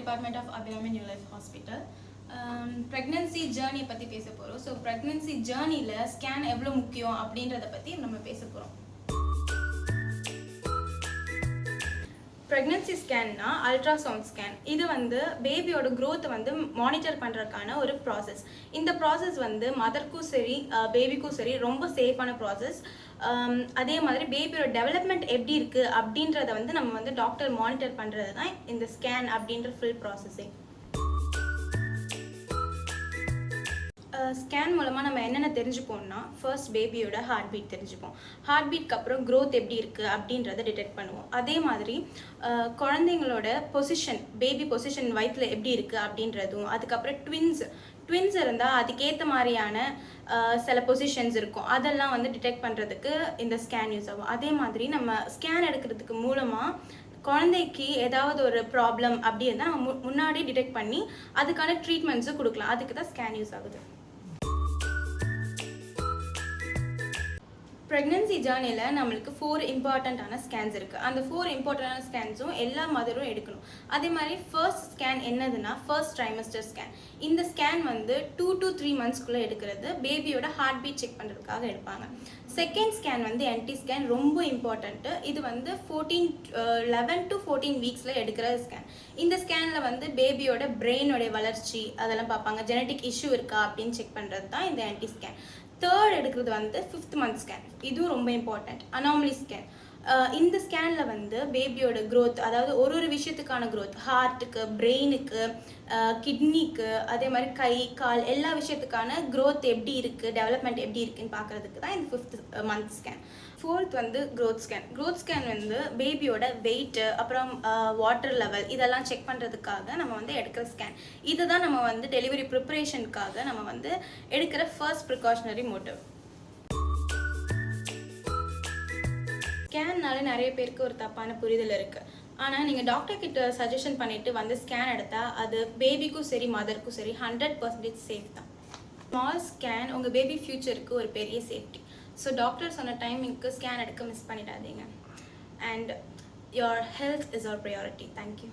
Department of Abhinami New Life Hospital. Pregnancy journey பற்றி பேச போகிறோம். ஸோ ப்ரெக்னென்சி ஜேர்னியில் ஸ்கேன் எவ்வளோ முக்கியம் அப்படின்றத பற்றி நம்ம பேச போகிறோம். ப்ரெக்னென்சி ஸ்கேன்னா அல்ட்ராசவுண்ட் ஸ்கேன். இது வந்து பேபியோட க்ரோத்தை வந்து மானிட்டர் பண்ணுறதுக்கான ஒரு ப்ராசஸ். இந்த ப்ராசஸ் வந்து மதருக்கும் சரி பேபிக்கும் சரி ரொம்ப சேஃபான ப்ராசஸ். அதே மாதிரி பேபியோட டெவலப்மெண்ட் எப்படி இருக்குது அப்படின்றத வந்து நம்ம வந்து டாக்டர் மானிட்டர் பண்ணுறது தான் இந்த ஸ்கேன் அப்படின்ற ஃபுல் ப்ராசஸிங். ஸ்கேன் மூலமாக நம்ம என்னென்ன தெரிஞ்சுப்போம்னா, ஃபர்ஸ்ட் பேபியோட ஹார்ட் பீட் தெரிஞ்சுப்போம். ஹார்ட் பீட்க்கு அப்புறம் க்ரோத் எப்படி இருக்குது அப்படின்றத டிடெக்ட் பண்ணுவோம். அதே மாதிரி குழந்தைங்களோட பொசிஷன், பேபி பொசிஷன் வயிற்றில் எப்படி இருக்குது அப்படின்றதும், அதுக்கப்புறம் ட்வின்ஸ் இருந்தால் அதுக்கேற்ற மாதிரியான சில பொசிஷன்ஸ் இருக்கும், அதெல்லாம் வந்து டிடெக்ட் பண்ணுறதுக்கு இந்த ஸ்கேன் யூஸ் ஆகும். அதே மாதிரி நம்ம ஸ்கேன் எடுக்கிறதுக்கு மூலமாக குழந்தைக்கு ஏதாவது ஒரு ப்ராப்ளம் அப்படி இருந்தால் நம்ம முன்னாடி டிடெக்ட் பண்ணி அதுக்கான ட்ரீட்மெண்ட்ஸும் கொடுக்கலாம். அதுக்கு தான் ஸ்கேன் யூஸ் ஆகுது. ப்ரெக்னென்சி ஜேர்னியில் நம்மளுக்கு 4 இம்பார்ட்டண்ட்டான ஸ்கேன்ஸ் இருக்குது. அந்த 4 இம்பார்ட்டண்டான ஸ்கேன்ஸும் எல்லா மதரும் எடுக்கணும். அதே மாதிரி ஃபர்ஸ்ட் ஸ்கேன் என்னதுன்னா ஃபர்ஸ்ட் ட்ரைமஸ்டர் ஸ்கேன். இந்த ஸ்கேன் வந்து 2 to 3 monthsக்குள்ளே எடுக்கிறது. பேபியோட ஹார்ட் பீட் செக் பண்ணுறதுக்காக எடுப்பாங்க. செகண்ட் ஸ்கேன் வந்து என்டி ஸ்கேன், ரொம்ப இம்பார்ட்டண்ட்டு. இது வந்து 11 to 14 வீக்ஸில் எடுக்கிற ஸ்கேன். இந்த ஸ்கேனில் வந்து பேபியோட பிரெயினோடைய வளர்ச்சி அதெல்லாம் பார்ப்பாங்க. ஜெனட்டிக் இஷ்யூ இருக்கா அப்படின்னு செக் பண்ணுறது தான் இந்த என்டி ஸ்கேன். தேர்ட் எடுக்கிறது வந்து 5th month ஸ்கேன். இதுவும் ரொம்ப இம்பார்ட்டண்ட், அனாமலி ஸ்கேன். இந்த ஸ்கேனில் வந்து பேபியோட க்ரோத், அதாவது ஒரு விஷயத்துக்கான க்ரோத், ஹார்ட்டுக்கு, பிரெயினுக்கு, கிட்னிக்கு, அதே மாதிரி கை கால் எல்லா விஷயத்துக்கான க்ரோத் எப்படி இருக்குது, டெவலப்மெண்ட் எப்படி இருக்குன்னு பார்க்குறதுக்கு தான் இந்த 5th month ஸ்கேன். ஃபோர்த் வந்து க்ரோத் ஸ்கேன். க்ரோத் ஸ்கேன் வந்து பேபியோட வெயிட்டு, அப்புறம் வாட்டர் லெவல் இதெல்லாம் செக் பண்ணுறதுக்காக நம்ம வந்து எடுக்கிற ஸ்கேன். இதுதான் நம்ம வந்து டெலிவரி ப்ரிப்பரேஷனுக்காக நம்ம வந்து எடுக்கிற ஃபர்ஸ்ட் ப்ரிகாஷனரி மோட்டிவ். ஸ்கேன்னால நிறைய பேருக்கு ஒரு தப்பான புரிதல் இருக்குது. ஆனால் நீங்கள் டாக்டர் கிட்ட சஜஷன் பண்ணிவிட்டு வந்து ஸ்கேன் எடுத்தால் அது பேபிக்கும் சரி மதருக்கும் சரி 100% சேஃப் தான். ஸ்மால் ஸ்கேன் உங்கள் பேபி ஃப்யூச்சருக்கு ஒரு பெரிய சேஃப்டி. ஸோ டாக்டர் சொன்ன டைமிங்க்கு ஸ்கேன் எடுக்க மிஸ் பண்ணிடாதீங்க. And your health is our priority. Thank you.